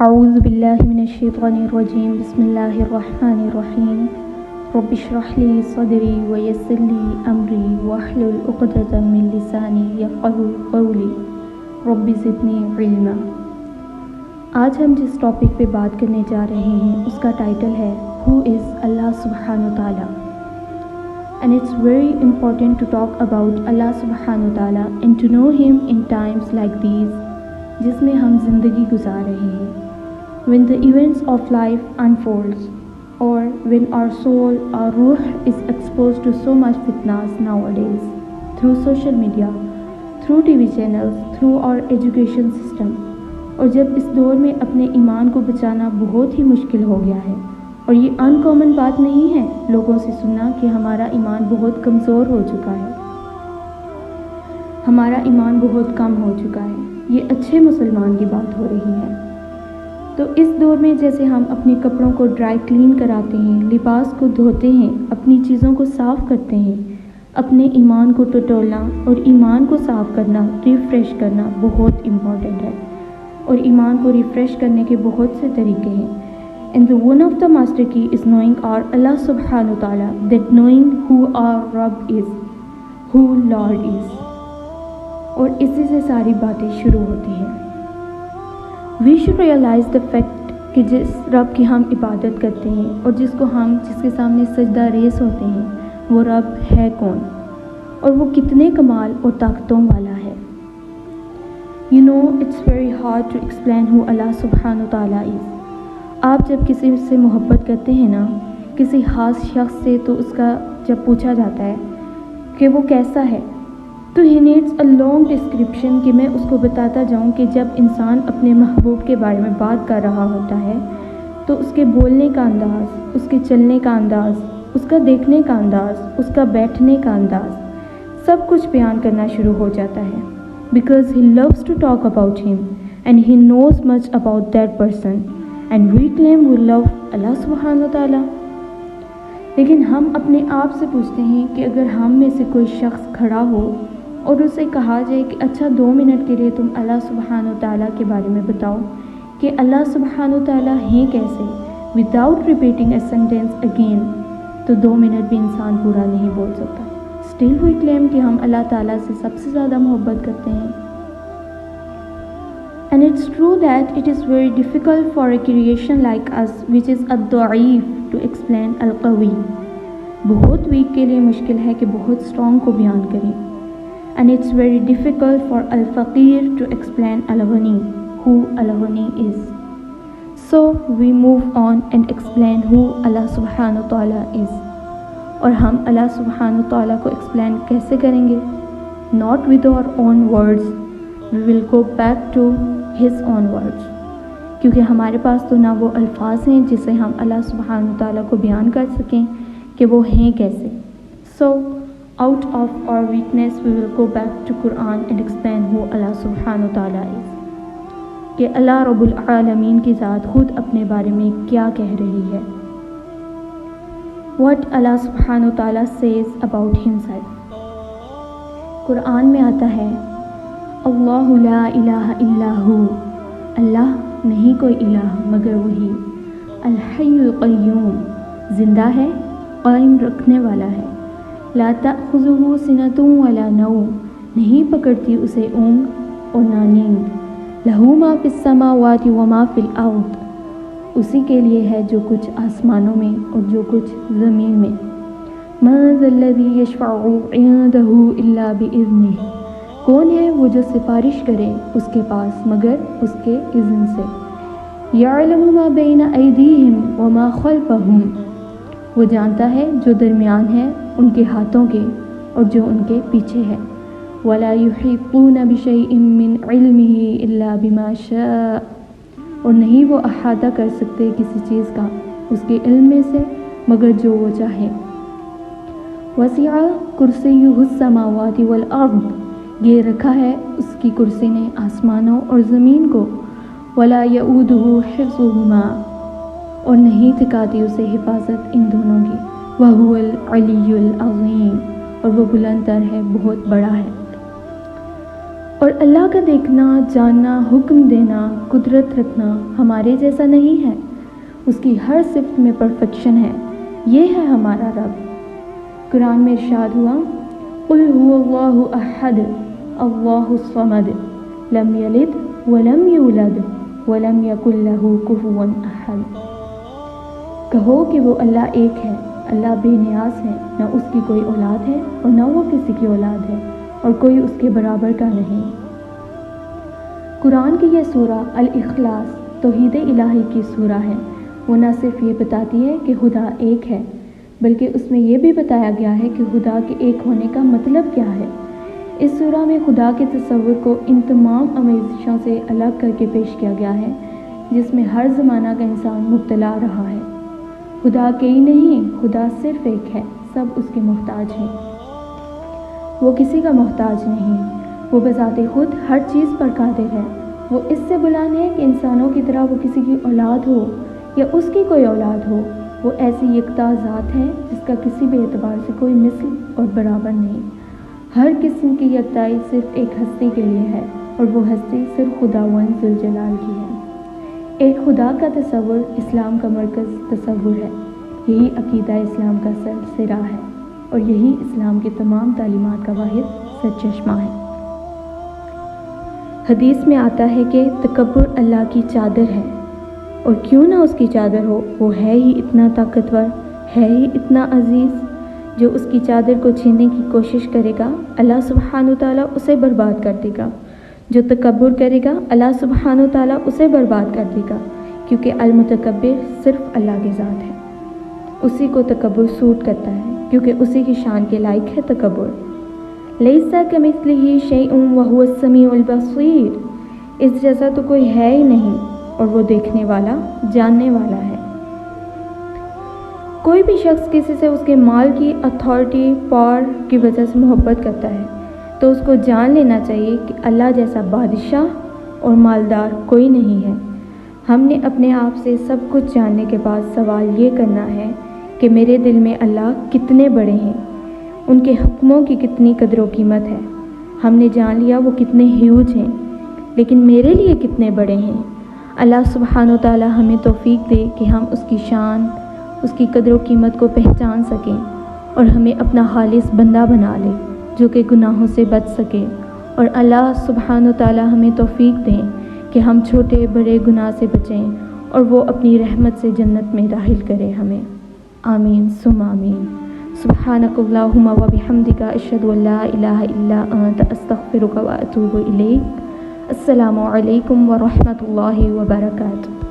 اعوذ باللہ من الشیطان الرجیم بسم اللہ الرحمن الرحیم رب اشرح لی صدری ویسر لی امری واحلل عقدۃ من لسانی یفقہوا قولی رب زدنی علما۔ آج ہم جس ٹاپک پہ بات کرنے جا رہے ہیں اس کا ٹائٹل ہے ہو از اللہ سبحانہ و تعالیٰ، and it's very important to talk about Allah سبحانہ و تعالیٰ اینڈ ٹو نو ہم ان ٹائمس لائک دیز، جس میں ہم زندگی گزار رہے ہیں۔ When the events of life unfolds, or when our soul, our ruh is exposed to so much fitnas nowadays, through social media, through TV channels, through our education system، اور جب اس دور میں اپنے ایمان کو بچانا بہت ہی مشکل ہو گیا ہے، اور یہ ان کامن بات نہیں ہے لوگوں سے سننا کہ ہمارا ایمان بہت کمزور ہو چکا ہے، ہمارا ایمان بہت کم ہو چکا ہے، یہ اچھے مسلمان کی بات ہو رہی ہے۔ تو اس دور میں جیسے ہم اپنے کپڑوں کو ڈرائی کلین کراتے ہیں، لباس کو دھوتے ہیں، اپنی چیزوں کو صاف کرتے ہیں، اپنے ایمان کو ٹٹولنا اور ایمان کو صاف کرنا، ریفریش کرنا بہت امپورٹنٹ ہے، اور ایمان کو ریفریش کرنے کے بہت سے طریقے ہیں۔ And the one of the master key is knowing our Allah subhanahu wa ta'ala, that knowing who our Rabb is, who Lord is، اور اسی سے ساری باتیں شروع ہوتی ہیں۔ We should realize the fact کہ جس رب کی ہم عبادت کرتے ہیں اور جس کے سامنے سجدہ ریز ہوتے ہیں، وہ رب ہے کون اور وہ کتنے کمال اور طاقتوں والا ہے۔ You know, it's very hard to explain who Allah subhanahu wa ta'ala is۔ آپ جب کسی سے محبت کرتے ہیں نا، کسی خاص شخص سے، تو اس کا جب پوچھا جاتا ہے کہ وہ کیسا ہے، تو he needs a long description کہ میں اس کو بتاتا جاؤں کہ جب انسان اپنے محبوب کے بارے میں بات کر رہا ہوتا ہے تو اس کے بولنے کا انداز، اس کے چلنے کا انداز، اس کا دیکھنے کا انداز، اس کا بیٹھنے کا انداز، سب کچھ بیان کرنا شروع ہو جاتا ہے، because he loves to talk about him and he knows much about that person, and we claim we love Allah سبحانہ و تعالیٰ۔ لیکن ہم اپنے آپ سے پوچھتے ہیں کہ اگر ہم میں سے کوئی شخص کھڑا ہو اور اسے کہا جائے کہ اچھا 2 منٹ کے لیے تم اللہ سبحانہ و تعالیٰ کے بارے میں بتاؤ کہ اللہ سبحانہ و تعالیٰ ہیں کیسے، without repeating a sentence again, تو 2 منٹ بھی انسان پورا نہیں بول سکتا۔ اسٹل وی کلیم کہ ہم اللہ تعالیٰ سے سب سے زیادہ محبت کرتے ہیں۔ And it's true that it is very difficult for a creation like us which is الضعیف ٹو ایکسپلین القوی۔ بہت ویک کے لیے مشکل ہے کہ بہت اسٹرانگ کو بیان کریں۔ And it's very difficult for al-faqir to explain al-ghani, who al-ghani is. So we move on and explain who Allah subhanahu wa ta'ala is. اور ہم اللہ سبحانہ و تعالیٰ کو explain کیسے کریں گے؟ Not with our own words. We will go back to His own words. کیونکہ ہمارے پاس تو نہ وہ الفاظ ہیں جسے ہم اللہ سبحانہ و تعالیٰ کو بیان کر سکیں کہ وہ ہیں کیسے۔ So out of our weakness we will go back to Quran and explain who Allah subhanahu wa ta'ala is، کہ اللہ رب العالمین کی ذات خود اپنے بارے میں کیا کہہ رہی ہے۔ What Allah subhanahu wa ta'ala says about himself۔ قرآن میں آتا ہے اللہ لا الہ الا ہو، اللہ نہیں کوئی الہ مگر وہی، الحی القیوم، زندہ ہے، قائم رکھنے والا ہے، لا تأخذہ سنۃ ولا نوم، نہیں پکڑتی اسے اونگ اور نہ نیند، لہ ما فی السماوات وما فی الارض، اسی کے لیے ہے جو کچھ آسمانوں میں اور جو کچھ زمین میں، ما ذا الذی یشفع عندہ الا بإذنہ، کون ہے وہ جو سفارش کرے اس کے پاس مگر اس کے اذن سے، یعلم ما بین ایدیہم وما خلفہم، وہ جانتا ہے جو درمیان ہے ان کے ہاتھوں کے اور جو ان کے پیچھے ہے، وَلَا يُحِيطُونَ بِشَيْءٍ مِّنْ عِلْمِهِ إِلَّا بِمَا شَاءَ، اور نہیں وہ احاطہ کر سکتے کسی چیز کا اس کے علم میں سے مگر جو وہ چاہے، وَسِعَ كُرْسِيُّهُ السَّمَاوَاتِ وَالْأَرْضِ، یہ رکھا ہے اس کی کرسی نے آسمانوں اور زمین کو، وَلَا يَؤُودُهُ حِفْظُهُمَا، اور نہیں تھکاتی اسے حفاظت ان دونوں کی، وَهُوَ الْعَلِيُّ الْعَظِيمُ، اور وہ بلند تر ہے، بہت بڑا ہے۔ اور اللہ کا دیکھنا، جاننا، حکم دینا، قدرت رکھنا ہمارے جیسا نہیں ہے، اس کی ہر صفت میں پرفیکشن ہے۔ یہ ہے ہمارا رب۔ قرآن میں ارشاد ہوا، قُلْ هُوَ اللَّهُ أَحَدٌ اللَّهُ الصَّمَدُ لَمْ يَلِدْ وَلَمْ يُولَدْ وَلَمْ يَكُنْ لَهُ كُفُوًا أَحَدٌ۔ کہو کہ وہ اللہ ایک ہے، اللہ بے نیاز ہے، نہ اس کی کوئی اولاد ہے اور نہ وہ کسی کی اولاد ہے، اور کوئی اس کے برابر کا نہیں۔ قرآن کی یہ سورہ الاخلاص توحید الہی کی سورہ ہے۔ وہ نہ صرف یہ بتاتی ہے کہ خدا ایک ہے، بلکہ اس میں یہ بھی بتایا گیا ہے کہ خدا کے ایک ہونے کا مطلب کیا ہے۔ اس سورہ میں خدا کے تصور کو ان تمام آمیزشوں سے الگ کر کے پیش کیا گیا ہے جس میں ہر زمانہ کا انسان مبتلا رہا ہے۔ خدا کئی نہیں، خدا صرف ایک ہے، سب اس کے محتاج ہیں۔ وہ کسی کا محتاج نہیں، وہ بذات خود ہر چیز پر قادر ہے۔ وہ اس سے بلند ہے کہ انسانوں کی طرح وہ کسی کی اولاد ہو یا اس کی کوئی اولاد ہو۔ وہ ایسی یکتا ذات ہے جس کا کسی بھی اعتبار سے کوئی مثل اور برابر نہیں۔ ہر قسم کی یکتائی صرف ایک ہستی کے لیے ہے، اور وہ ہستی صرف خداوند ذوالجلال کی ہے۔ ایک خدا کا تصور اسلام کا مرکز تصور ہے۔ یہی عقیدہ اسلام کا سرسرہ ہے، اور یہی اسلام کی تمام تعلیمات کا واحد سرچشمہ ہے۔ حدیث میں آتا ہے کہ تکبر اللہ کی چادر ہے، اور کیوں نہ اس کی چادر ہو، وہ ہے ہی اتنا طاقتور، ہے ہی اتنا عزیز۔ جو اس کی چادر کو چھیننے کی کوشش کرے گا، اللہ سبحانہ وتعالیٰ اسے برباد کر دے گا۔ جو تکبر کرے گا، اللہ سبحانہ وتعالیٰ اسے برباد کر دے گا، کیونکہ المتکبر صرف اللہ کی ذات ہے۔ اسی کو تکبر سوٹ کرتا ہے، کیونکہ اسی کی شان کے لائق ہے تکبر۔ لیس کمثلہ شیء وہو السمیع البصیر۔ اس جیسا تو کوئی ہے ہی نہیں، اور وہ دیکھنے والا، جاننے والا ہے۔ کوئی بھی شخص کسی سے اس کے مال کی اتھارٹی، پاور کی وجہ سے محبت کرتا ہے تو اس کو جان لینا چاہیے کہ اللہ جیسا بادشاہ اور مالدار کوئی نہیں ہے۔ ہم نے اپنے آپ سے سب کچھ جاننے کے بعد سوال یہ کرنا ہے کہ میرے دل میں اللہ کتنے بڑے ہیں، ان کے حکموں کی کتنی قدر و قیمت ہے۔ ہم نے جان لیا وہ کتنے ہیوج ہیں، لیکن میرے لیے کتنے بڑے ہیں۔ اللہ سبحانہ و تعالی ہمیں توفیق دے کہ ہم اس کی شان، اس کی قدر و قیمت کو پہچان سکیں، اور ہمیں اپنا خالص بندہ بنا لے جو کہ گناہوں سے بچ سکے، اور اللہ سبحانہ و تعالی ہمیں توفیق دیں کہ ہم چھوٹے بڑے گناہ سے بچیں، اور وہ اپنی رحمت سے جنت میں داخل کرے ہمیں۔ آمین ثم آمین۔ سبحانک اللہم و بحمدک، اشہد ان لا الہ الا انت، استغفرک و اتوب الیک۔ السلام علیکم ورحمۃ اللہ وبرکاتہ۔